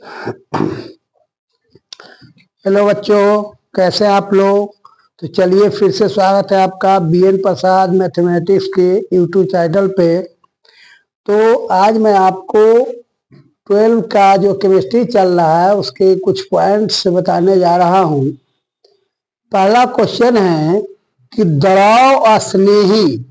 Hello बच्चों, कैसे आप लोग। तो चलिए फिर से स्वागत है आपका बीएन प्रसाद मैथमेटिक्स के यूट्यूब चैनल पे। तो आज मैं आपको 12 का जो केमिस्ट्री चल रहा है उसके कुछ पॉइंट्स बताने जा रहा हूँ। पहला क्वेश्चन है कि द्रव अस्नेही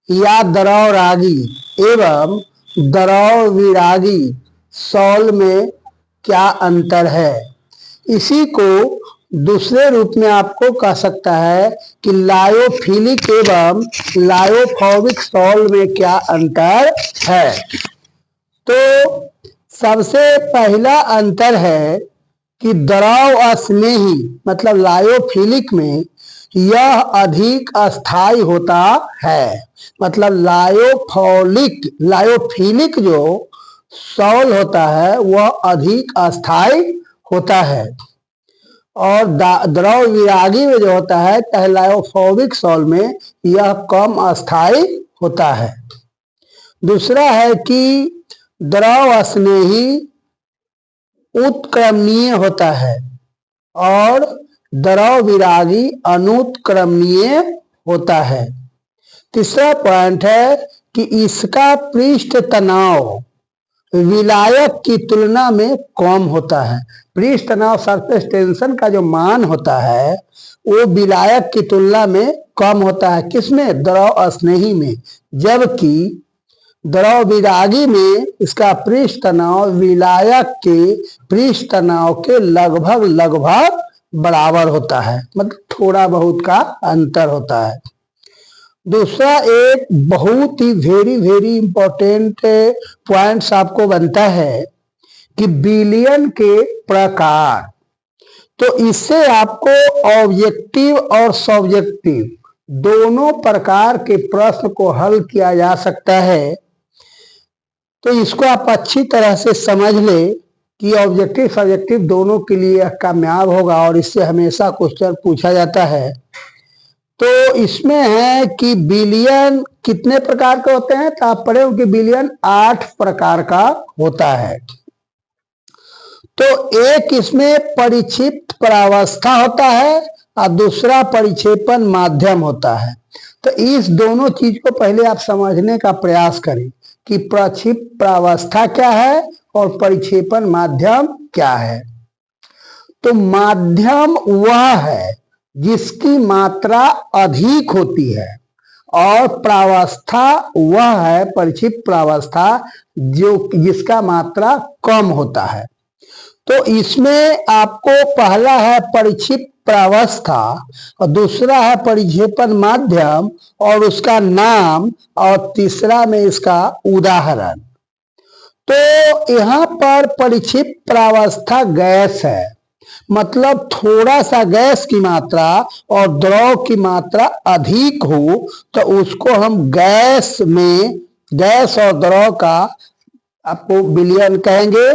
या द्रव रागी एवं द्रव विरागी सॉल्व में क्या अंतर है। इसी को दूसरे रूप में आपको कह सकता है कि लायोफिलिक एवं लायोफोबिक सॉल्व में क्या अंतर है। तो सबसे पहला अंतर है कि द्रव अस्नेही मतलब लायोफिलिक में यह अधिक अस्थाई होता है। मतलब लायोफिलिक जो सॉल्व होता है वह अधिक अस्थाई होता है और द्रव विरागी में जो होता है चाहे लायोफोबिक सॉल्व में यह कम अस्थाई होता है। दूसरा है कि द्रव अस्नेही उत्क्रमणीय होता है और द्रव विरागी अनुत्क्रमणीय होता है। तीसरा पॉइंट है कि इसका पृष्ठ तनाव विलायक की तुलना में कम होता है। पृष्ठ तनाव सरफेस टेंशन का जो मान होता है वो विलायक की तुलना में कम होता है। किसमें? द्रव अस्नेही में। जबकि द्रव विरागी में इसका पृष्ठ तनाव विलायक के पृष्ठ तनाव के लगभग बराबर होता है। मतलब थोड़ा बहुत का अंतर होता है। दूसरा एक बहुत ही वेरी इंपॉर्टेंट पॉइंट्स आपको बनता है कि विलयन के प्रकार। तो इससे आपको ऑब्जेक्टिव और सब्जेक्टिव दोनों प्रकार के प्रश्न को हल किया जा सकता है। तो इसको आप अच्छी तरह से समझ ले कि ऑब्जेक्टिव सब्जेक्टिव दोनों के लिए कामयाब होगा और इससे हमेशा क्वेश्चन पूछा जाता है। तो इसमें है कि विलयन कितने प्रकार के होते हैं, तो आप पढ़े हो कि विलयन 8 प्रकार का होता है। तो एक इसमें परिक्षिप्त प्रावस्था होता है और दूसरा परिक्षेपण माध्यम होता है। तो इस दोनों चीज को पहले आप समझने का प्रयास करें कि प्रक्षिप्त प्रावस्था क्या है और परिक्षेपण माध्यम क्या है। तो माध्यम वह है जिसकी मात्रा अधिक होती है और प्रावस्था वह है परिक्षिप्त प्रावस्था जिसका मात्रा कम होता है। तो इसमें आपको पहला है परिक्षिप्त प्रावस्था और दूसरा है परिक्षेपण माध्यम और उसका नाम और तीसरा में इसका उदाहरण। तो यहाँ पर परिक्षिप्त प्रावस्था गैस है। मतलब थोड़ा सा गैस की मात्रा और द्रव की मात्रा अधिक हो तो उसको हम गैस और द्रव का आपको विलयन कहेंगे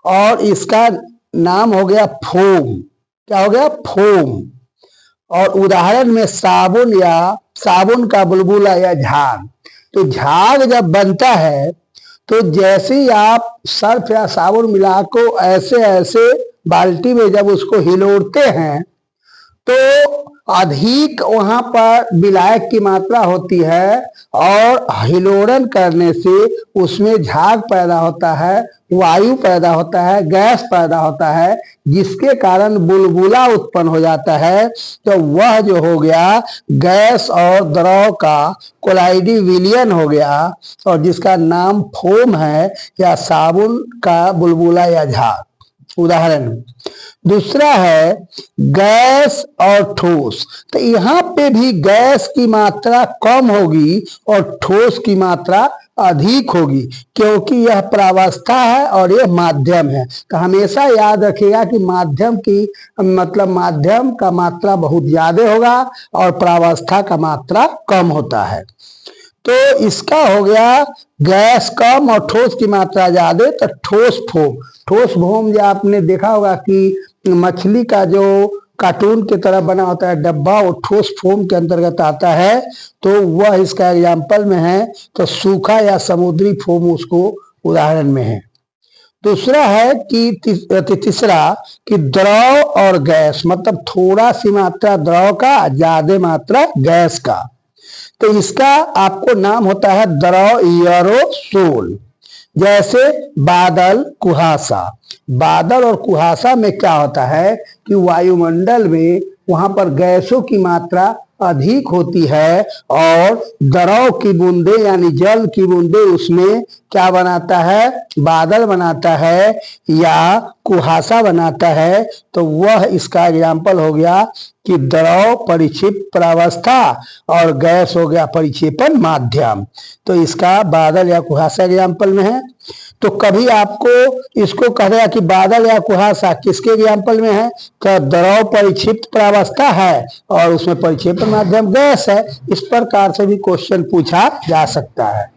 और इसका नाम हो गया फोम। क्या हो गया? फोम। और उदाहरण में साबुन का बुलबुला या झाग। तो झाग जब बनता है तो जैसे ही आप सर्फ या साबुन मिला को ऐसे बाल्टी में जब उसको हिलोड़ते हैं तो अधिक वहां पर विलायक की मात्रा होती है और हिलोड़न करने से उसमें झाग पैदा होता है, वायु पैदा होता है, गैस पैदा होता है, जिसके कारण बुलबुला उत्पन्न हो जाता है। तो वह जो हो गया गैस और द्रव का कोलाइडी विलयन हो गया और जिसका नाम फोम है या साबुन का बुलबुला या झाग। उदाहरण दूसरा है गैस और ठोस। तो यहाँ पे भी गैस की मात्रा कम होगी और ठोस की मात्रा अधिक होगी क्योंकि यह प्रावस्था है और यह माध्यम है। तो हमेशा याद रखिएगा कि माध्यम का मात्रा बहुत ज्यादा होगा और प्रावस्था का मात्रा कम होता है। तो इसका हो गया गैस कम और ठोस की मात्रा ज्यादा। तो ठोस फोम जो आपने देखा होगा कि मछली का जो कार्टून की तरह बना होता है डब्बा, वो ठोस फोम के अंतर्गत आता है। तो वह इसका एग्जाम्पल में है। तो सूखा या समुद्री फोम उसको उदाहरण में है। दूसरा है कि तीसरा कि द्रव और गैस, मतलब थोड़ा सी मात्रा द्रव का, ज्यादा मात्रा गैस का। तो इसका आपको नाम होता है द्रव एरोसोल। जैसे बादल, कुहासा। बादल और कुहासा में क्या होता है कि वायुमंडल में वहां पर गैसों की मात्रा अधिक होती है और द्रव की बूंदे यानी जल की बूंदे उसमें क्या बनाता है, बादल बनाता है या कुहासा बनाता है। तो वह इसका एग्जाम्पल हो गया कि द्रव परिक्षिप्त प्रावस्था और गैस हो गया परिक्षेपण माध्यम। तो इसका बादल या कुहासा एग्जाम्पल में है। तो कभी आपको इसको कह दिया कि बादल या कुहासा किसके एग्जाम्पल में है, तो द्रव परिक्षिप्त प्रावस्था है और उसमें परिक्षेपण माध्यम गैस है। इस प्रकार से भी क्वेश्चन पूछा जा सकता है।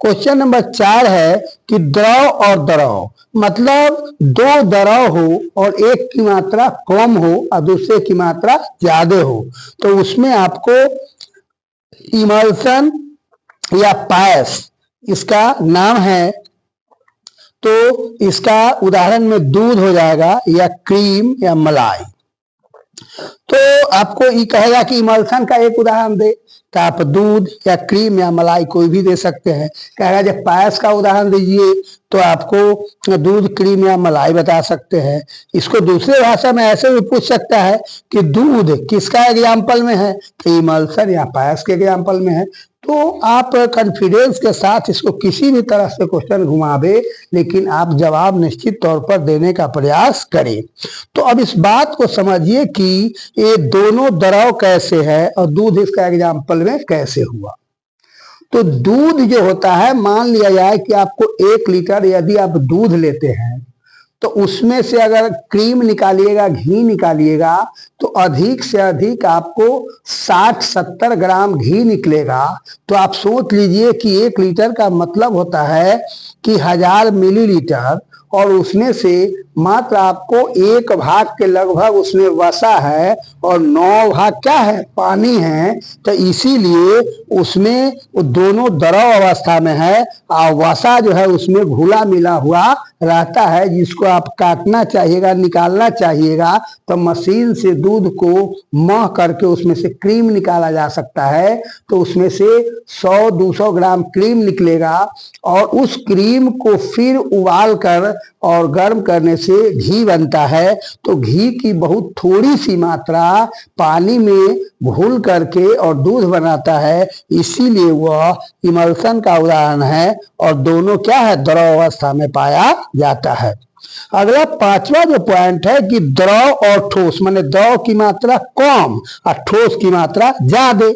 क्वेश्चन नंबर 4 है कि द्रव और द्रव, मतलब दो द्रव हो और एक की मात्रा कम हो और दूसरे की मात्रा ज्यादा हो, तो उसमें आपको इमल्सन या पायस इसका नाम है। तो इसका उदाहरण में दूध हो जाएगा या क्रीम या मलाई। तो आपको ये कहेगा कि इमल्सन का एक उदाहरण दे, तो आप दूध या क्रीम या मलाई कोई भी दे सकते हैं। कहेगा जब पायस का उदाहरण दीजिए तो आपको दूध, क्रीम या मलाई बता सकते हैं। इसको दूसरे भाषा में ऐसे भी पूछ सकता है कि दूध किसका एग्जाम्पल में है, तो इमल्सन या पायस के एग्जाम्पल में है। तो आप कॉन्फिडेंस के साथ इसको किसी भी तरह से क्वेश्चन घुमावे, लेकिन आप जवाब निश्चित तौर पर देने का प्रयास करें। तो अब इस बात को समझिए कि ये दोनों द्रव कैसे है और दूध इसका एग्जाम्पल में कैसे हुआ। तो दूध जो होता है, मान लिया जाए कि आपको 1 लीटर यदि आप दूध लेते हैं तो उसमें से अगर क्रीम निकालिएगा, घी निकालिएगा, तो अधिक से अधिक आपको 60-70 ग्राम घी निकलेगा। तो आप सोच लीजिए कि 1 लीटर का मतलब होता है कि 1000 मिलीलीटर, और उसमें से मात्र आपको 1 भाग के लगभग उसमें वसा है और 9 भाग क्या है, पानी है। तो इसीलिए उसमें वो दोनों द्रव अवस्था में है और वसा जो है उसमें घुला मिला हुआ रहता है, जिसको आप काटना चाहिएगा, निकालना चाहिएगा। तो मशीन से दूध को मह करके उसमें से क्रीम निकाला जा सकता है। तो उसमें से 100-200 ग्राम क्रीम निकलेगा और उस क्रीम को फिर उबाल कर और गर्म करने से घी बनता है। तो घी की बहुत थोड़ी सी मात्रा पानी में घुल करके और दूध बनाता है, इसीलिए वह इमल्सन का उदाहरण है और दोनों क्या है, द्रव अवस्था में पाया जाता है। अगला 5वां जो पॉइंट है कि द्रव और ठोस, माने द्रव की मात्रा कम और ठोस की मात्रा ज्यादा।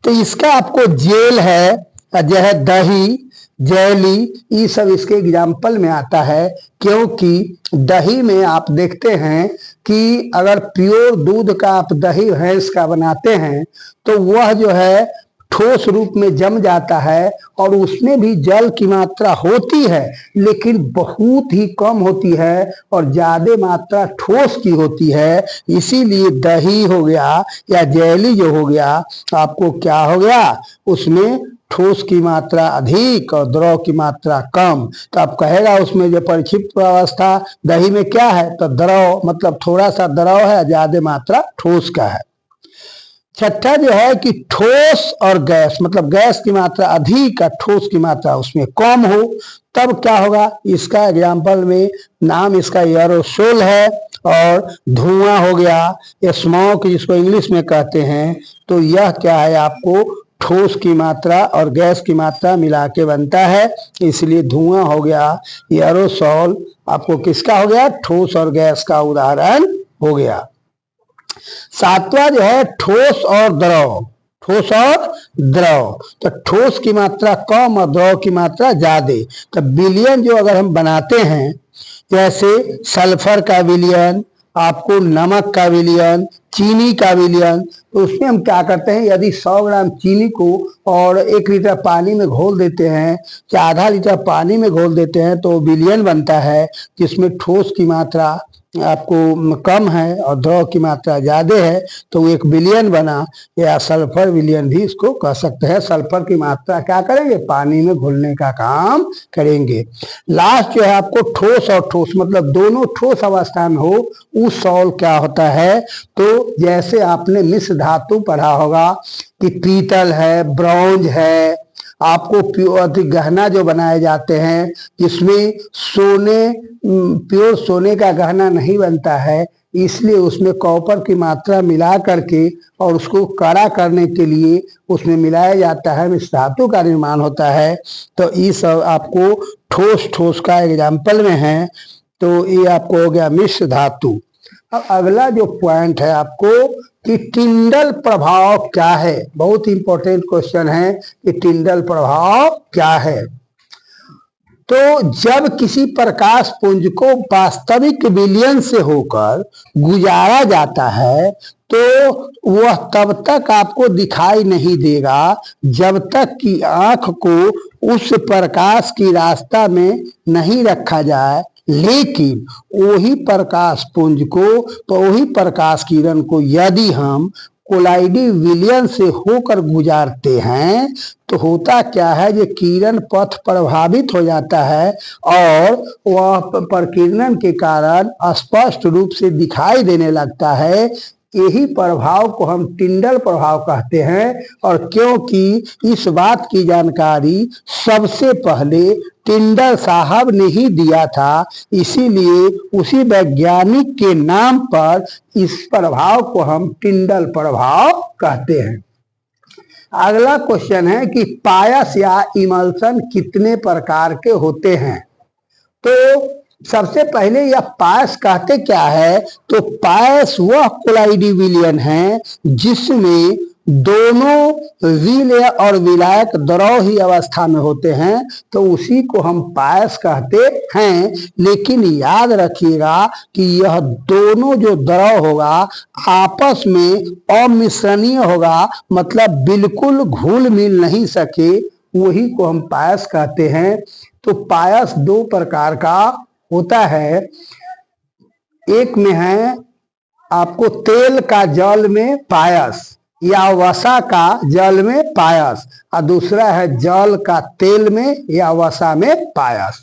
तो इसका आपको जेल है, जो है दही, जेली, ये सब इसके एग्जाम्पल में आता है। क्योंकि दही में आप देखते हैं कि अगर प्योर दूध का आप दही भैंस का बनाते हैं तो वह जो है ठोस रूप में जम जाता है और उसमें भी जल की मात्रा होती है, लेकिन बहुत ही कम होती है और ज्यादा मात्रा ठोस की होती है। इसीलिए दही हो गया या जेली जो हो गया, आपको क्या हो गया, उसमें ठोस की मात्रा अधिक और द्रव की मात्रा कम। तो आप कहेगा उसमें जो परिक्षिप्त अवस्था दही में क्या है, तो द्रव मतलब थोड़ा सा द्रव है, ज्यादा मात्रा ठोस का है। छठा जो है कि ठोस और गैस, मतलब गैस की मात्रा अधिक और ठोस की मात्रा उसमें कम हो, तब क्या होगा। इसका एग्जाम्पल में नाम इसका एरोसोल है और धुआं हो गया, स्मोक जिसको इंग्लिश में कहते हैं। तो यह क्या है, आपको ठोस की मात्रा और गैस की मात्रा मिला के बनता है, इसलिए धुआं हो गया। एरोसोल आपको किसका हो गया, ठोस और गैस का उदाहरण हो गया। 7वां जो है ठोस और द्रव। ठोस और द्रव, तो ठोस की मात्रा कम और द्रव की मात्रा ज्यादा। तो विलयन जो अगर हम बनाते हैं, जैसे सल्फर का विलयन, आपको नमक का विलयन, चीनी का विलयन, तो उसमें हम क्या करते हैं, यदि 100 ग्राम चीनी को और 1 लीटर पानी में घोल देते हैं या आधा लीटर पानी में घोल देते हैं तो विलयन बनता है, जिसमें ठोस की मात्रा आपको कम है और द्रव की मात्रा ज्यादा है, तो वो एक विलयन बना, या सल्फर विलयन भी इसको कह सकते हैं। सल्फर की मात्रा क्या करेंगे, पानी में घुलने का काम करेंगे। लास्ट जो है आपको ठोस और ठोस मतलब दोनों ठोस अवस्था में हो, उस सॉल क्या होता है, तो जैसे आपने मिश्र धातु पढ़ा होगा कि पीतल है, ब्रॉन्ज है, आपको अधिक गहना जो बनाए जाते हैं जिसमें सोने, प्योर सोने का गहना नहीं बनता है, इसलिए उसमें कॉपर की मात्रा मिला करके और उसको कड़ा करने के लिए उसमें मिलाया जाता है, मिश्र धातु का निर्माण होता है। तो ये सब आपको ठोस ठोस का एग्जाम्पल में है। तो ये आपको हो गया मिश्र धातु। अब अगला जो पॉइंट है आपको कि टिंडल प्रभाव क्या है, बहुत इंपॉर्टेंट क्वेश्चन है कि टिंडल प्रभाव क्या है। तो जब किसी प्रकाश पुंज को वास्तविक विलयन से होकर गुजारा जाता है तो वह तब तक आपको दिखाई नहीं देगा जब तक कि आंख को उस प्रकाश की रास्ता में नहीं रखा जाए, लेकिन वही प्रकाश पुंज को, तो वही प्रकाश किरण को यदि हम कोलाइडी विलयन से होकर गुजारते हैं तो होता क्या है, ये किरण पथ प्रभावित हो जाता है और वह प्रकीर्णन के कारण स्पष्ट रूप से दिखाई देने लगता है। यही प्रभाव को हम टिंडल प्रभाव कहते हैं। और क्योंकि इस बात की जानकारी सबसे पहले टिंडल साहब ने ही दिया था, इसीलिए उसी वैज्ञानिक के नाम पर इस प्रभाव को हम टिंडल प्रभाव कहते हैं। अगला क्वेश्चन है कि पायस या इमल्सन कितने प्रकार के होते हैं। तो सबसे पहले यह पायस कहते क्या है, तो पायस वह कोलाइडी विलयन है जिसमें दोनों विलय और विलायक द्रव ही अवस्था में होते हैं, तो उसी को हम पायस कहते हैं। लेकिन याद रखिएगा कि यह दोनों जो द्रव होगा आपस में अमिश्रणीय होगा, मतलब बिल्कुल घुल मिल नहीं सके, वही को हम पायस कहते हैं। तो पायस 2 प्रकार का होता है, एक में है आपको तेल का जल में पायस या वसा का जल में पायस, और दूसरा है जल का तेल में या वसा में पायस।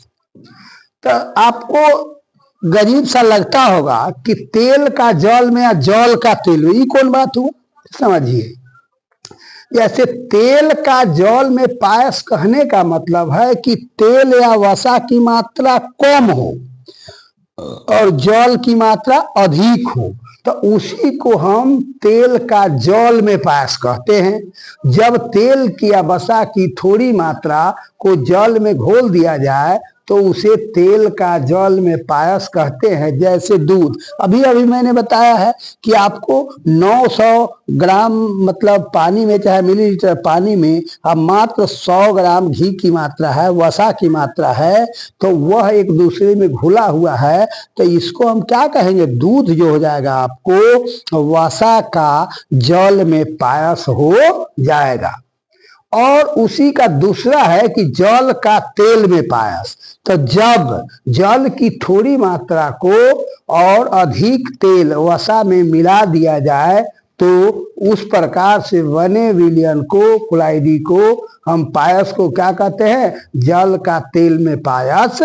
तो आपको गरीब सा लगता होगा कि तेल का जल में या जल का तेल में, ये कौन बात हुआ, समझिए। जैसे तेल का जल में पायस कहने का मतलब है कि तेल या वसा की मात्रा कम हो और जल की मात्रा अधिक हो, तो उसी को हम तेल का जल में पायस कहते हैं। जब तेल की या वसा की थोड़ी मात्रा को जल में घोल दिया जाए तो उसे तेल का जल में पायस कहते हैं। जैसे दूध, अभी अभी मैंने बताया है कि आपको 900 ग्राम मतलब पानी में, चाहे मिलीलीटर पानी में अब मात्र 100 ग्राम घी की मात्रा है, वसा की मात्रा है, तो वह एक दूसरे में घुला हुआ है, तो इसको हम क्या कहेंगे, दूध जो हो जाएगा आपको वसा का जल में पायस हो जाएगा। और उसी का दूसरा है कि जल का तेल में पायस, तो जब जल की थोड़ी मात्रा को और अधिक तेल वसा में मिला दिया जाए तो उस प्रकार से बने विलयन को, कोलाइडी को हम पायस को क्या कहते हैं, जल का तेल में पायस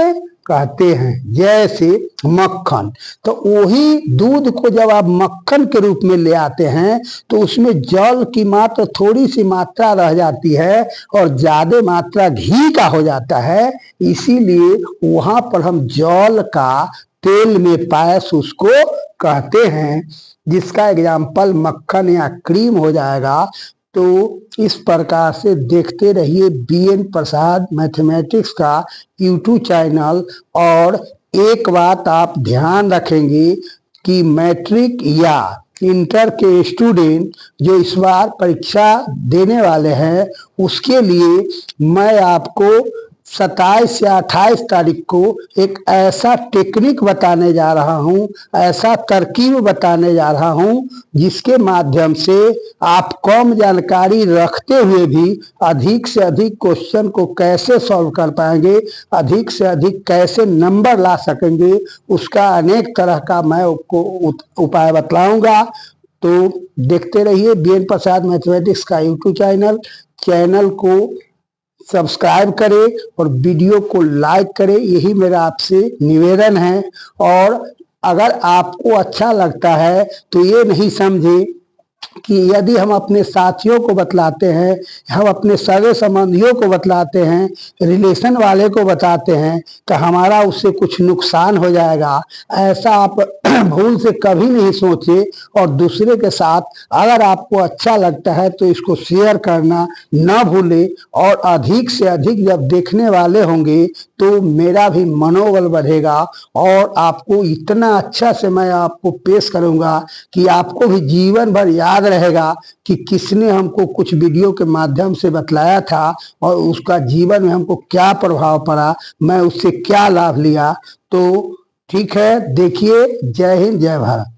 कहते हैं। जैसे मक्खन, तो वही दूध को जब आप मक्खन के रूप में ले आते हैं तो उसमें जल की मात्र थोड़ी सी मात्रा रह जाती है और ज्यादा मात्रा घी का हो जाता है, इसीलिए वहां पर हम जल का तेल में पायस उसको कहते हैं, जिसका एग्जाम्पल मक्खन या क्रीम हो जाएगा। तो इस प्रकार से देखते रहिए BN प्रसाद मैथमेटिक्स का YouTube चैनल। और एक बात आप ध्यान रखेंगे कि मैट्रिक या इंटर के स्टूडेंट जो इस बार परीक्षा देने वाले हैं उसके लिए मैं आपको 27 या 28 तारीख को एक ऐसा टेक्निक बताने जा रहा हूं, ऐसा तरकीब बताने जा रहा हूं, जिसके माध्यम से आप कम जानकारी रखते हुए भी अधिक से अधिक क्वेश्चन को कैसे सॉल्व कर पाएंगे, अधिक से अधिक कैसे नंबर ला सकेंगे, उसका अनेक तरह का मैं आपको उपाय बतलाऊंगा। तो देखते रहिए बीएन प्रसाद मैथमेटिक्स का यूट्यूब चैनल को सब्सक्राइब करें और वीडियो को लाइक करें, यही मेरा आपसे निवेदन है। और अगर आपको अच्छा लगता है तो ये नहीं समझे कि यदि हम अपने साथियों को बतलाते हैं, हम अपने सगे संबंधियों को बतलाते हैं, रिलेशन वाले को बताते हैं तो हमारा उससे कुछ नुकसान हो जाएगा, ऐसा आप भूल से कभी नहीं सोचे। और दूसरे के साथ अगर आपको अच्छा लगता है तो इसको शेयर करना ना भूले। और अधिक से अधिक जब देखने वाले होंगे तो मेरा भी मनोबल बढ़ेगा और आपको इतना अच्छा से मैं आपको पेश करूंगा कि आपको भी जीवन भर याद रहेगा कि किसने हमको कुछ वीडियो के माध्यम से बतलाया था और उसका जीवन में हमको क्या प्रभाव पड़ा, मैं उससे क्या लाभ लिया। तो ठीक है, देखिए। जय हिंद, जय भारत।